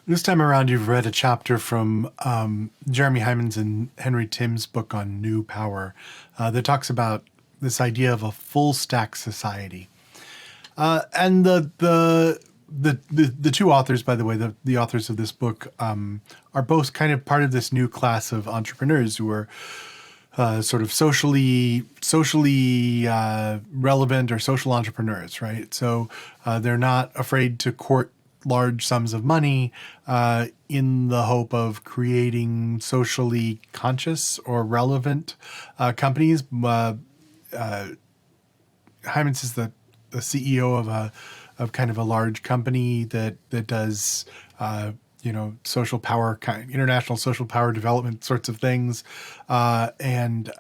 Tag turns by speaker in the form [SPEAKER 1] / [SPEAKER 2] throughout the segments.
[SPEAKER 1] This time around, you've read a chapter from Jeremy Heimans and Henry Tim's book on New Power that talks about this idea of a full stack society. And the two authors, by the way, the authors of this book are both kind of part of this new class of entrepreneurs who are sort of socially relevant or social entrepreneurs, right? So they're not afraid to court large sums of money in the hope of creating socially conscious or relevant companies. Hyman's is the CEO of kind of a large company that does social power, international social power development sorts of things, and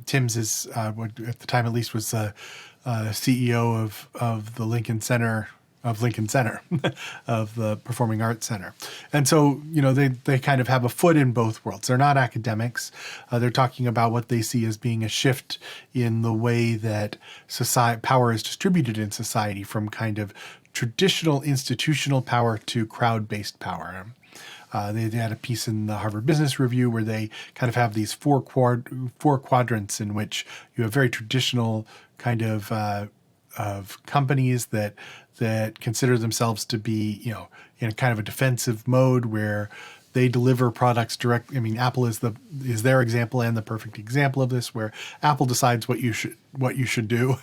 [SPEAKER 1] Tim's is what at the time at least was CEO of the Lincoln Center. Of Lincoln Center, of the Performing Arts Center. And so, they kind of have a foot in both worlds. They're not academics. They're talking about what they see as being a shift in the way that power is distributed in society from kind of traditional institutional power to crowd-based power. They had a piece in the Harvard Business Review where they kind of have these four quadrants in which you have very traditional kind of companies that consider themselves to be, in a kind of a defensive mode where they deliver products directly. I mean, Apple is their example and the perfect example of this, where Apple decides what you should do.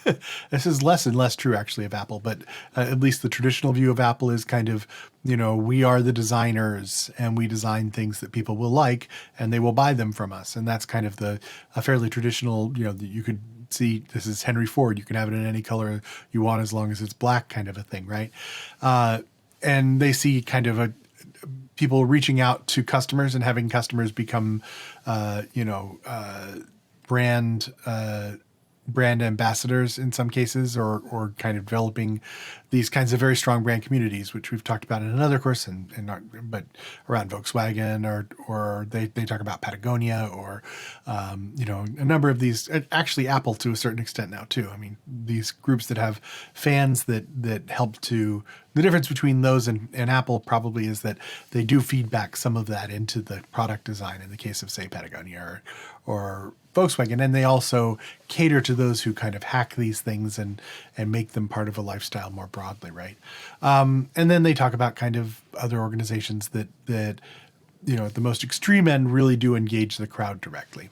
[SPEAKER 1] This is less and less true actually of Apple, but at least the traditional view of Apple is kind of, we are the designers and we design things that people will like and they will buy them from us. And that's kind of a fairly traditional, that you could see. This is Henry Ford. You can have it in any color you want as long as it's black, kind of a thing, right? And they see kind of people reaching out to customers and having customers become, brand ambassadors in some cases, or kind of developing these kinds of very strong brand communities, which we've talked about in another course, but around Volkswagen, or they talk about Patagonia, or a number of these. Actually, Apple to a certain extent now too. I mean, these groups that have fans that help to. The difference between those and Apple probably is that they do feed back some of that into the product design in the case of, say, Patagonia or Volkswagen. And they also cater to those who kind of hack these things and make them part of a lifestyle more broadly, right? And then they talk about kind of other organizations that at the most extreme end really do engage the crowd directly.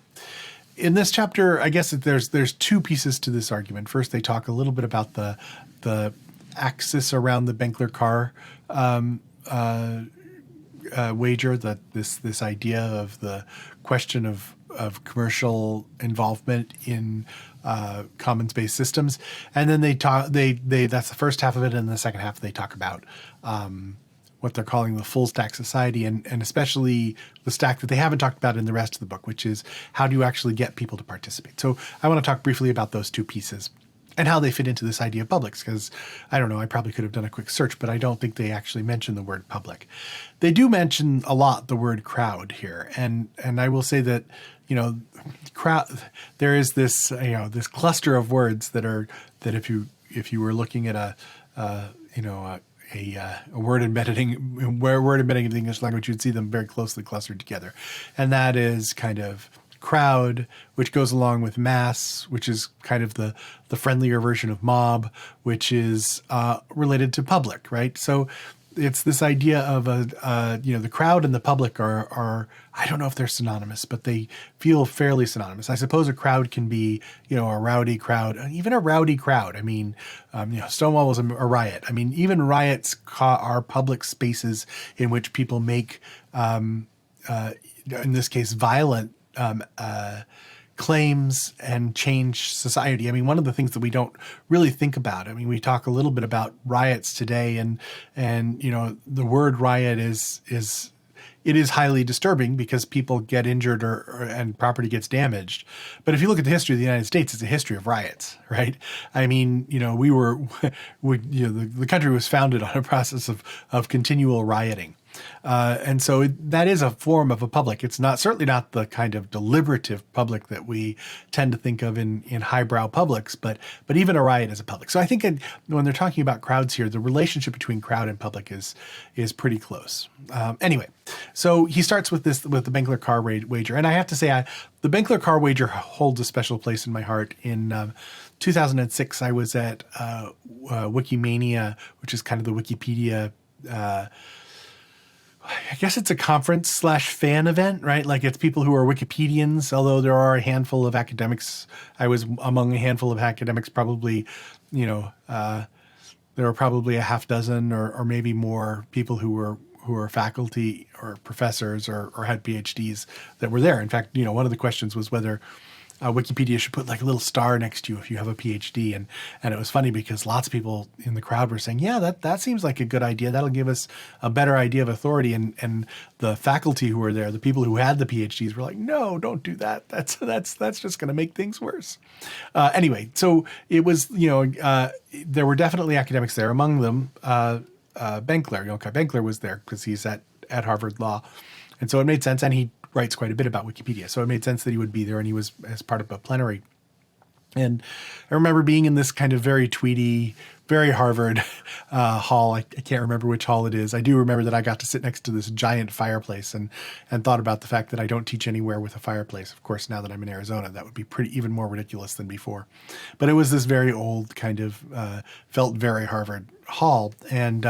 [SPEAKER 1] In this chapter, I guess there's two pieces to this argument. First, they talk a little bit about the axis around the Benkler-Carr wager, that this idea of the question of commercial involvement in commons-based systems, and then they that's the first half of it, and the second half they talk about what they're calling the full stack society, and especially the stack that they haven't talked about in the rest of the book, which is how do you actually get people to participate. So I want to talk briefly about those two pieces and how they fit into this idea of publics, because I don't know, I probably could have done a quick search, but I don't think they actually mention the word public. They do mention a lot the word crowd here, and I will say that crowd. There is this this cluster of words that if you were looking at a word embedding in the English language, you'd see them very closely clustered together, and that is kind of crowd, which goes along with mass, which is kind of the friendlier version of mob, which is related to public, right? So it's this idea of the crowd and the public are I don't know if they're synonymous, but they feel fairly synonymous. I suppose a crowd can be, a rowdy crowd, even a rowdy crowd. I mean, Stonewall was a riot. I mean, even riots are public spaces in which people make, in this case, violent claims and change society. I mean, one of the things that we don't really think about, I mean, we talk a little bit about riots today, and the word riot is highly disturbing because people get injured and property gets damaged. But if you look at the history of the United States, it's a history of riots, right? I mean, the country was founded on a process of continual rioting. And so that is a form of a public. It's not certainly not the kind of deliberative public that we tend to think of in highbrow publics, but even a riot is a public. So I think when they're talking about crowds here, the relationship between crowd and public is pretty close. Anyway, so he starts with the Benkler car wager, and I have to say, the Benkler car wager holds a special place in my heart. In 2006, I was at Wikimania, which is kind of the Wikipedia. I guess it's a conference/fan event, right? Like it's people who are Wikipedians, although there are a handful of academics. I was among a handful of academics, probably, there were probably a half dozen or maybe more people who were faculty or professors or had PhDs that were there. In fact, one of the questions was whether Wikipedia should put like a little star next to you if you have a PhD. And it was funny because lots of people in the crowd were saying, yeah, that seems like a good idea. That'll give us a better idea of authority. And the faculty who were there, the people who had the PhDs were like, no, don't do that. That's just going to make things worse. Anyway, so it was, there were definitely academics there. Among them, Benkler. Kai Benkler was there because he's at Harvard Law. And so it made sense. And he writes quite a bit about Wikipedia. So it made sense that he would be there, and he was as part of a plenary. And I remember being in this kind of very tweedy, very Harvard hall. I can't remember which hall it is. I do remember that I got to sit next to this giant fireplace and thought about the fact that I don't teach anywhere with a fireplace. Of course, now that I'm in Arizona, that would be even more ridiculous than before. But it was this very old kind of felt very Harvard hall. And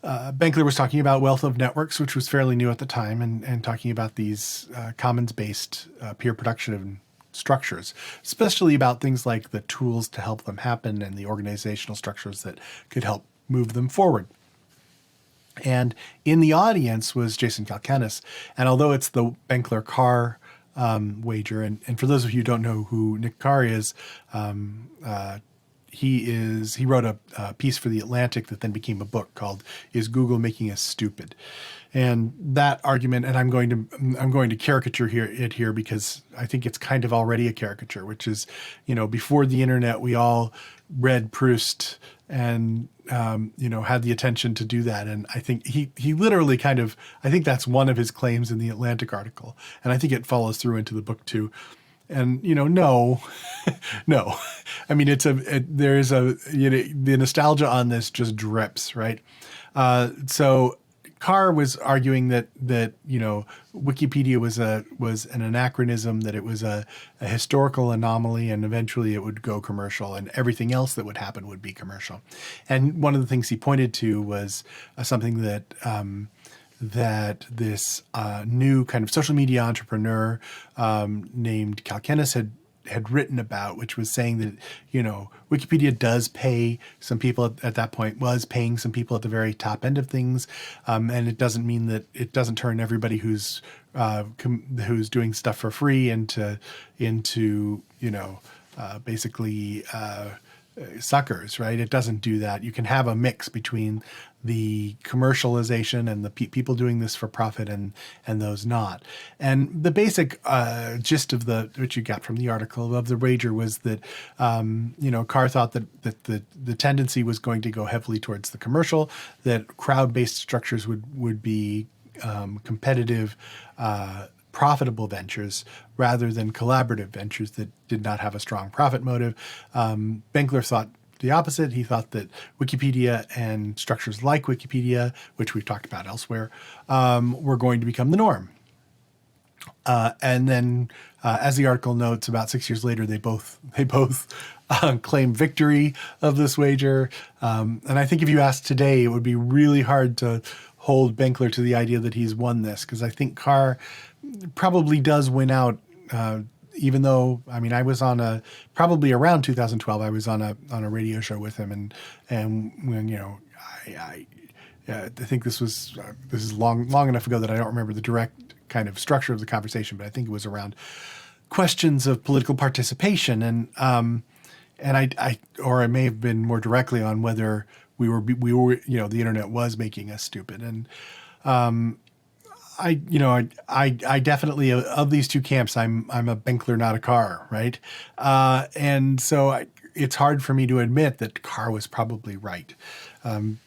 [SPEAKER 1] Benkler was talking about wealth of networks, which was fairly new at the time, and talking about these commons-based peer production structures, especially about things like the tools to help them happen and the organizational structures that could help move them forward. And in the audience was Jason Calacanis. And although it's the Benkler Carr wager, and for those of you who don't know who Nick Carr is, he wrote a piece for The Atlantic that then became a book called "Is Google Making Us Stupid?" And that argument, and I'm going to caricature it here because I think it's kind of already a caricature, which is, before the internet, we all read Proust and had the attention to do that. And I think he literally I think that's one of his claims in the Atlantic article, and I think it follows through into the book too. And, no, no. I mean, the nostalgia on this just drips, right? So Carr was arguing that Wikipedia was an anachronism, that it was a historical anomaly, and eventually it would go commercial, and everything else that would happen would be commercial. And one of the things he pointed to was something that this new kind of social media entrepreneur named Calacanis had written about, which was saying that, Wikipedia does pay some people at that point, was paying some people at the very top end of things. And it doesn't mean that it doesn't turn everybody who's doing stuff for free into basically suckers, right? It doesn't do that. You can have a mix between the commercialization and the people doing this for profit and those not. And the basic gist of which you got from the article of the wager was that Carr thought that the tendency was going to go heavily towards the commercial, that crowd-based structures would be competitive, profitable ventures rather than collaborative ventures that did not have a strong profit motive. Benkler thought the opposite. He thought that Wikipedia and structures like Wikipedia, which we've talked about elsewhere, were going to become the norm. And then, as the article notes, about 6 years later, they both claim victory of this wager. And I think if you asked today, it would be really hard to hold Benkler to the idea that he's won this, because I think Carr probably does win out. Even though, I mean, I was probably around 2012, I was on a radio show with him, and when I think this is long enough ago that I don't remember the direct kind of structure of the conversation, but I think it was around questions of political participation, and or it may have been more directly on whether we were the internet was making us stupid, and I definitely, of these two camps, I'm a Benkler, not a Carr, right? And so it's hard for me to admit that Carr was probably right,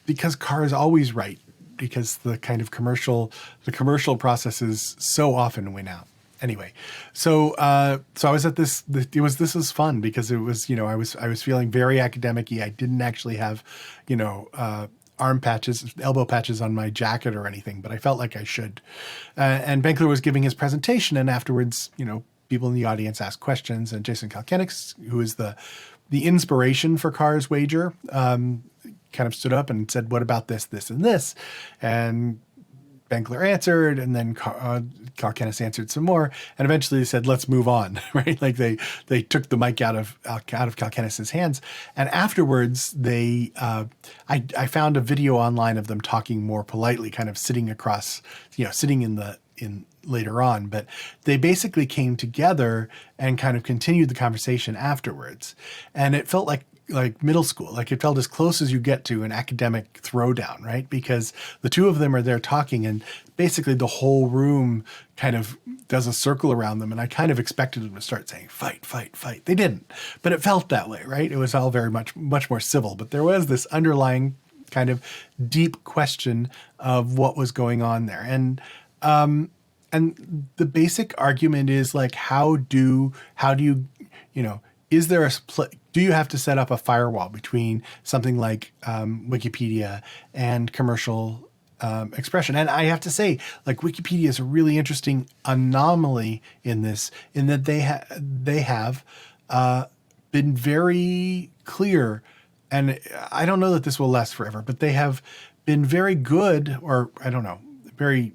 [SPEAKER 1] because Carr is always right. because the commercial processes so often win out. Anyway, so I was at this. This was fun because it was, I was feeling very academic-y. I didn't actually have, elbow patches on my jacket or anything, but I felt like I should. And Benkler was giving his presentation, and afterwards, people in the audience asked questions, and Jason Kalkenix, who is the inspiration for Carr's Wager, kind of stood up and said, "What about this, this, and this?" And Benkler answered, and then Kalkenix answered some more, and eventually they said, "Let's move on." Right? Like they took the mic out of Kalkenix's hands, and afterwards I found a video online of them talking more politely, kind of sitting across, sitting in later on, but they basically came together and kind of continued the conversation afterwards, and it felt like middle school. Like it felt as close as you get to an academic throwdown, right? Because the two of them are there talking, and basically the whole room kind of does a circle around them. And I kind of expected them to start saying, "Fight, fight, fight." They didn't, but it felt that way, right? It was all very much more civil, but there was this underlying kind of deep question of what was going on there. And the basic argument is like, how do you, is there do you have to set up a firewall between something like Wikipedia and commercial expression? And I have to say, like, Wikipedia is a really interesting anomaly in this, in that they have been very clear, and I don't know that this will last forever, but they have been very good, or I don't know, very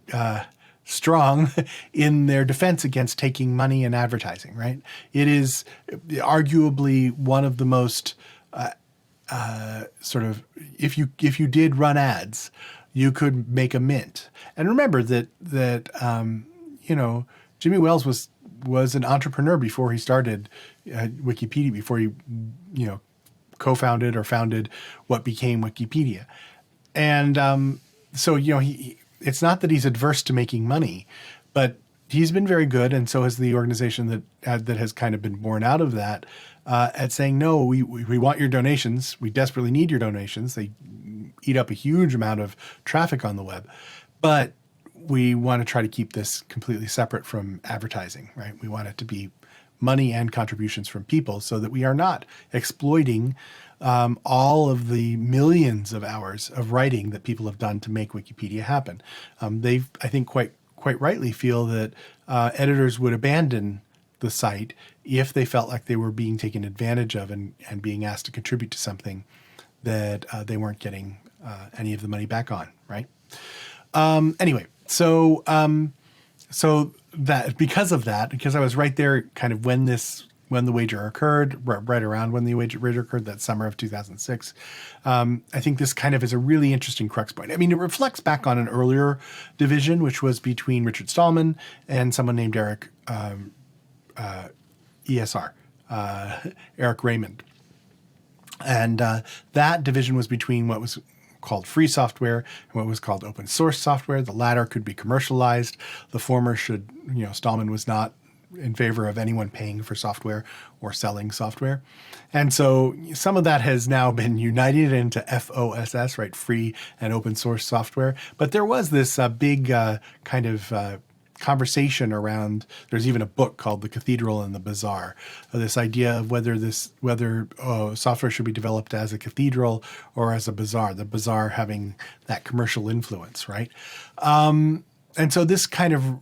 [SPEAKER 1] strong in their defense against taking money in advertising, right? It is arguably one of the most sort of, if you did run ads, you could make a mint. And remember that Jimmy Wales was an entrepreneur before he started Wikipedia, before he co-founded or founded what became Wikipedia. And so it's not that he's adverse to making money, but he's been very good, and so has the organization that has kind of been born out of that, at saying, no, we want your donations. We desperately need your donations. They eat up a huge amount of traffic on the web, but we want to try to keep this completely separate from advertising, right? We want it to be money and contributions from people, so that we are not exploiting all of the millions of hours of writing that people have done to make Wikipedia happen. They, I think, quite rightly feel that editors would abandon the site if they felt like they were being taken advantage of and being asked to contribute to something that they weren't getting any of the money back on, right? Anyway, so that because I was right there kind of when the wager occurred, right around when the wager occurred, that summer of 2006. I think this kind of is a really interesting crux point. I mean, it reflects back on an earlier division, which was between Richard Stallman and someone named Eric Raymond. And that division was between what was called free software and what was called open source software. The latter could be commercialized. The former Stallman was not in favor of anyone paying for software or selling software. And so some of that has now been united into FOSS, right? Free and open source software. But there was this big kind of conversation around, there's even a book called The Cathedral and the Bazaar, this idea of whether software should be developed as a cathedral or as a bazaar, the bazaar having that commercial influence, right? And so this kind of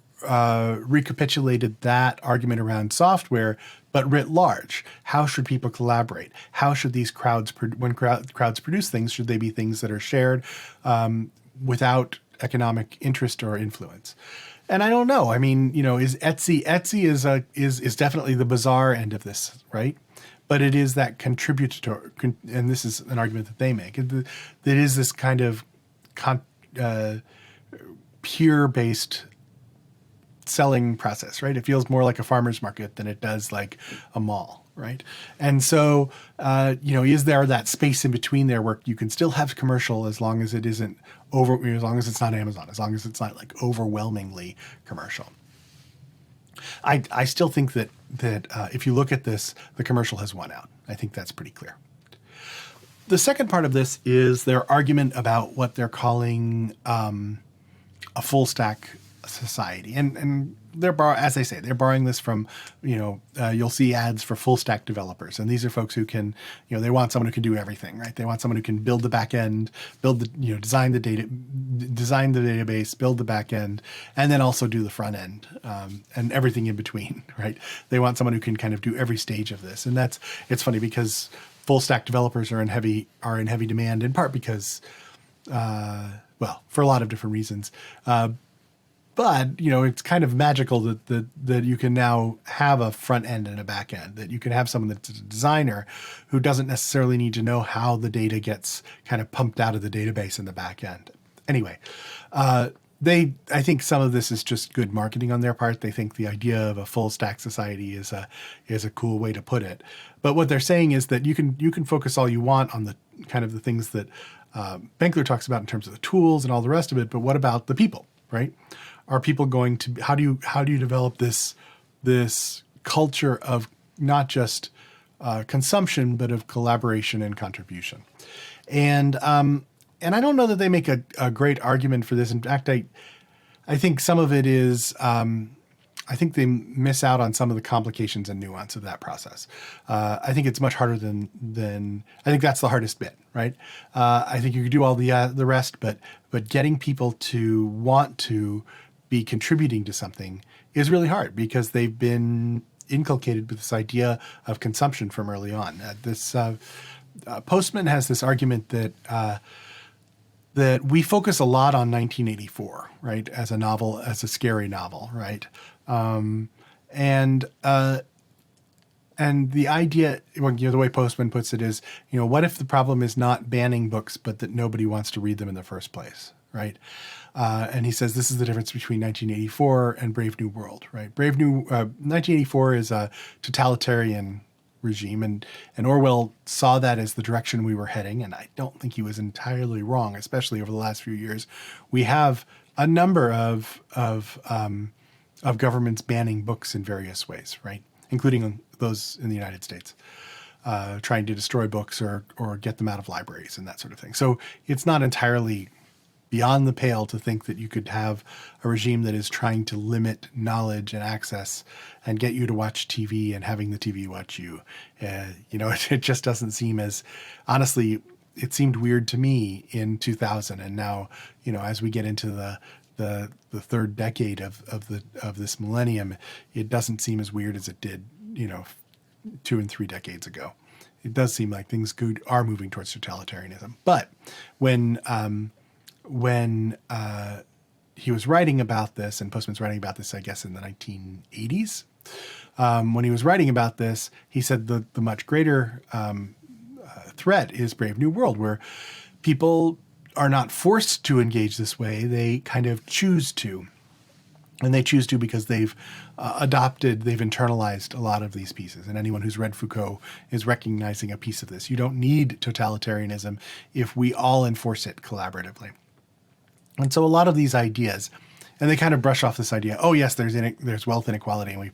[SPEAKER 1] recapitulated that argument around software, but writ large. How should people collaborate? How should these crowds produce things? Should they be things that are shared without economic interest or influence? And I don't know. I mean, is Etsy is definitely the bazaar end of this, right? But it is that contributor, and this is an argument that they make. That is this kind of peer-based selling process, right? It feels more like a farmer's market than it does like a mall, right? And so, is there that space in between there where you can still have commercial as long as it isn't as long as it's not Amazon, as long as it's not like overwhelmingly commercial. I still think that if you look at this, the commercial has won out. I think that's pretty clear. The second part of this is their argument about what they're calling a full stack society, and as they say, they're borrowing this from, you'll see ads for full stack developers, and these are folks who can, they want someone who can do everything, right? They want someone who can build the back end, design the database, build the back end, and then also do the front end, and everything in between, right? They want someone who can kind of do every stage of this, and it's funny because full stack developers are in heavy demand, in part because, for a lot of different reasons. But, it's kind of magical that you can now have a front end and a back end, that you can have someone that's a designer who doesn't necessarily need to know how the data gets kind of pumped out of the database in the back end. Anyway, I think some of this is just good marketing on their part. They think the idea of a full stack society is a cool way to put it. But what they're saying is that you can focus all you want on the kind of the things that Benkler talks about in terms of the tools and all the rest of it. But what about the people, right? Are people going to? How do you develop this culture of not just consumption, but of collaboration and contribution? And I don't know that they make a great argument for this. In fact, I think some of it is, I think they miss out on some of the complications and nuance of that process. I think it's much harder than I think that's the hardest bit, right? I think you could do all the rest, but getting people to want to be contributing to something is really hard because they've been inculcated with this idea of consumption from early on. Postman has this argument that we focus a lot on 1984, right, as a scary novel, right, and the idea, the way Postman puts it is, what if the problem is not banning books, but that nobody wants to read them in the first place, right? And he says this is the difference between 1984 and Brave New World, right? 1984 is a totalitarian regime, and Orwell saw that as the direction we were heading, and I don't think he was entirely wrong, especially over the last few years. We have a number of governments banning books in various ways, right? Including those in the United States, trying to destroy books or get them out of libraries and that sort of thing. So it's not entirely beyond the pale to think that you could have a regime that is trying to limit knowledge and access and get you to watch TV and having the TV watch you. It just doesn't seem as, honestly, it seemed weird to me in 2000. And now, as we get into the third decade of this millennium, it doesn't seem as weird as it did, 2 and 3 decades ago. It does seem like things are moving towards totalitarianism. But when he was writing about this, and Postman's writing about this, I guess, in the 1980s, when he was writing about this, he said the much greater threat is Brave New World, where people are not forced to engage this way. They kind of choose to. And they choose to because they've they've internalized a lot of these pieces. And anyone who's read Foucault is recognizing a piece of this. You don't need totalitarianism if we all enforce it collaboratively. And so a lot of these ideas, and they kind of brush off this idea, oh yes, there's wealth inequality. And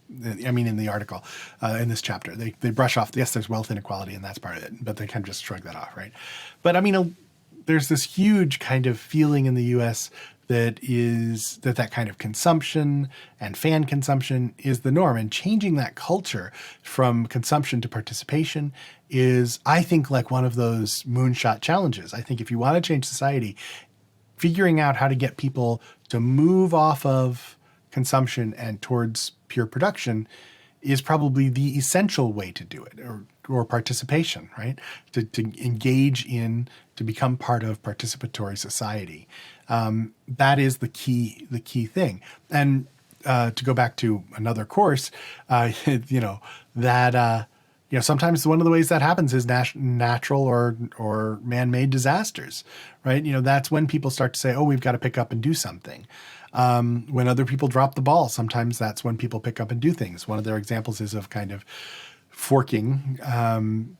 [SPEAKER 1] in the article, in this chapter, they brush off, yes, there's wealth inequality and that's part of it, but they kind of just shrug that off, right? But there's this huge kind of feeling in the US that kind of consumption and fan consumption is the norm, and changing that culture from consumption to participation is, I think, like one of those moonshot challenges. I think if you want to change society, figuring out how to get people to move off of consumption and towards pure production is probably the essential way to do it, or participation, right? To engage in, to become part of participatory society. That is the key thing. And to go back to another course, sometimes one of the ways that happens is natural or man-made disasters, right? That's when people start to say, oh, we've got to pick up and do something. When other people drop the ball, sometimes that's when people pick up and do things. One of their examples is of kind of forking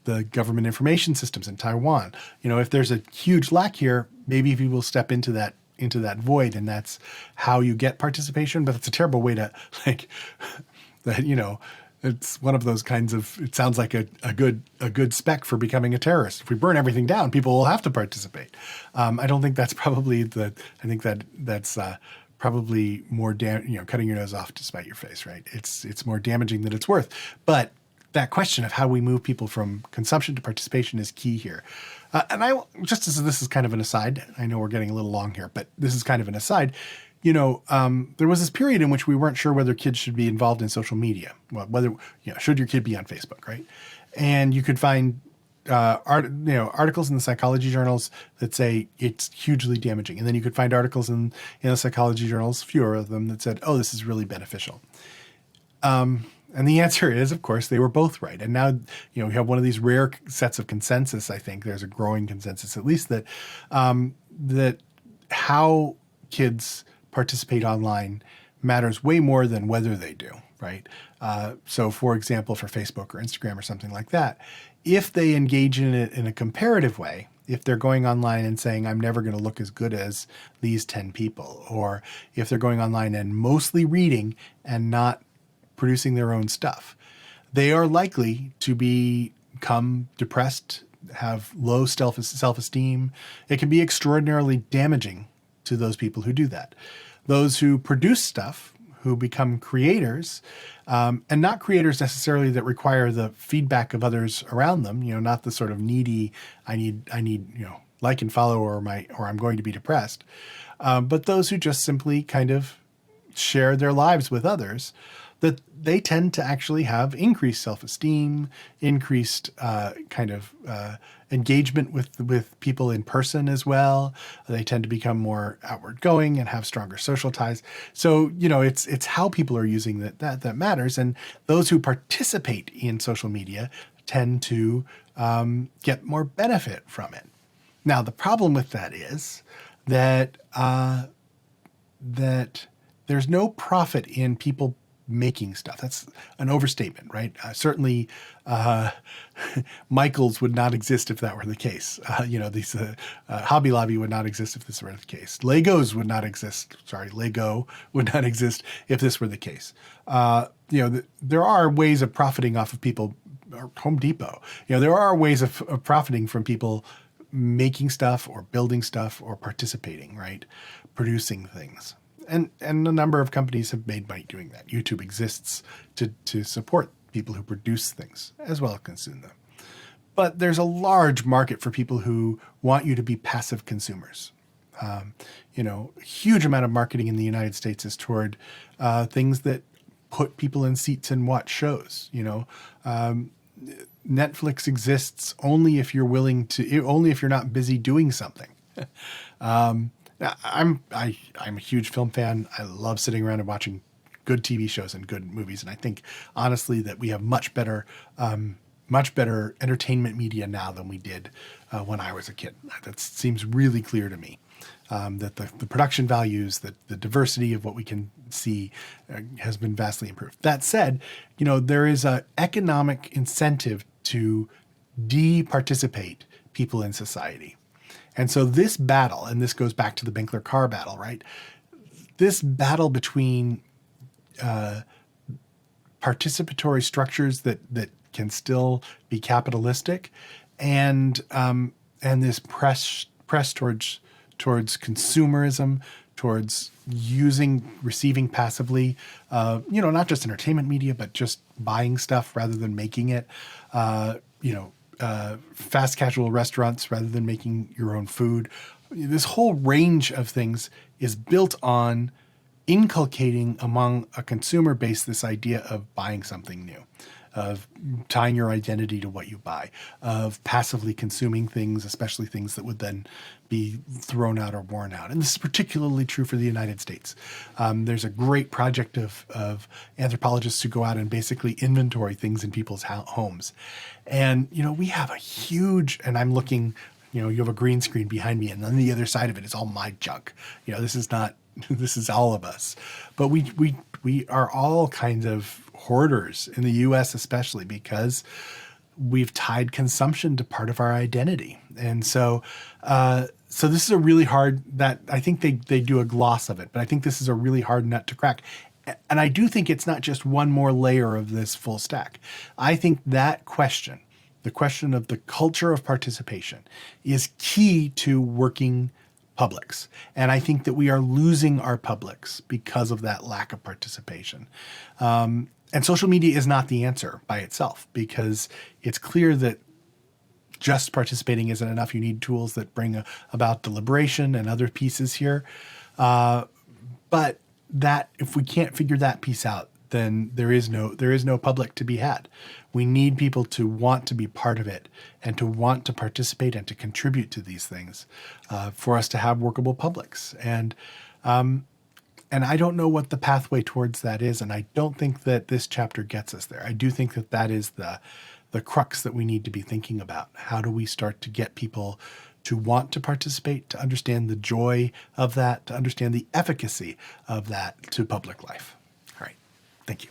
[SPEAKER 1] the government information systems in Taiwan. If there's a huge lack here, maybe people will step into that void, and that's how you get participation. But it's a terrible way to It's one of those kinds of, it sounds like a good spec for becoming a terrorist. If we burn everything down, people will have to participate. I don't think that's probably I think that's probably more, cutting your nose off to spite your face, right? It's more damaging than it's worth. But that question of how we move people from consumption to participation is key here. And just as this is kind of an aside, I know we're getting a little long here, but this is kind of an aside. There was this period in which we weren't sure whether kids should be involved in social media. Well, whether, should your kid be on Facebook, right? And you could find articles in the psychology journals that say it's hugely damaging. And then you could find articles in the psychology journals, fewer of them, that said, oh, this is really beneficial. And the answer is, of course, they were both right. And now, we have one of these rare sets of consensus. I think there's a growing consensus, at least, that that how kids participate online matters way more than whether they do, right? So, for example, for Facebook or Instagram or something like that, if they engage in it in a comparative way, if they're going online and saying, I'm never going to look as good as these 10 people, or if they're going online and mostly reading and not producing their own stuff, they are likely to become depressed, have low self-esteem. It can be extraordinarily damaging to those people who do that. Those who produce stuff, who become creators, and not creators necessarily that require the feedback of others around them, not the sort of needy, I need, like and follow, or I'm going to be depressed. But those who just simply kind of share their lives with others, that they tend to actually have increased self-esteem, increased engagement with people in person as well. They tend to become more outward going and have stronger social ties. So, it's how people are using that matters. And those who participate in social media tend to get more benefit from it. Now, the problem with that is that there's no profit in people making stuff. That's an overstatement, right? Certainly, Michaels would not exist if that were the case. These Hobby Lobby would not exist if this were the case. Legos would not exist. Lego would not exist if this were the case. There are ways of profiting off of people. Or Home Depot. There are ways of profiting from people making stuff or building stuff or participating, right? Producing things. And a number of companies have made money doing that. YouTube exists to support people who produce things as well as consume them. But there's a large market for people who want you to be passive consumers. A huge amount of marketing in the United States is toward things that put people in seats and watch shows. Netflix exists only if you're only if you're not busy doing something. I'm a huge film fan. I love sitting around and watching good TV shows and good movies. And I think, honestly, that we have much better entertainment media now than we did when I was a kid. That seems really clear to me. That the production values, that the diversity of what we can see has been vastly improved. That said, there is an economic incentive to de-participate people in society. And so this battle, and this goes back to the Benkler car battle, right? This battle between participatory structures that can still be capitalistic, and this press towards consumerism, towards receiving passively, not just entertainment media, but just buying stuff rather than making it, fast casual restaurants rather than making your own food. This whole range of things is built on inculcating among a consumer base this idea of buying something new, of tying your identity to what you buy, of passively consuming things, especially things that would then be thrown out or worn out. And this is particularly true for the United States. There's a great project of anthropologists who go out and basically inventory things in people's homes. And, we have a huge, and I'm looking, you have a green screen behind me, and on the other side of it is all my junk. This is not, this is all of us. But we are all kinds of hoarders in the U.S., especially because we've tied consumption to part of our identity. And so this is a really hard, that I think they do a gloss of it, but I think this is a really hard nut to crack. And I do think it's not just one more layer of this full stack. I think that question, the question of the culture of participation, is key to working publics. And I think that we are losing our publics because of that lack of participation. And social media is not the answer by itself, because it's clear that just participating isn't enough. You need tools that bring about deliberation and other pieces here. But that if we can't figure that piece out, then there is no public to be had. We need people to want to be part of it and to want to participate and to contribute to these things for us to have workable publics. And I don't know what the pathway towards that is, and I don't think that this chapter gets us there. I do think that that is the crux that we need to be thinking about. How do we start to get people to want to participate, to understand the joy of that, to understand the efficacy of that to public life? All right. Thank you.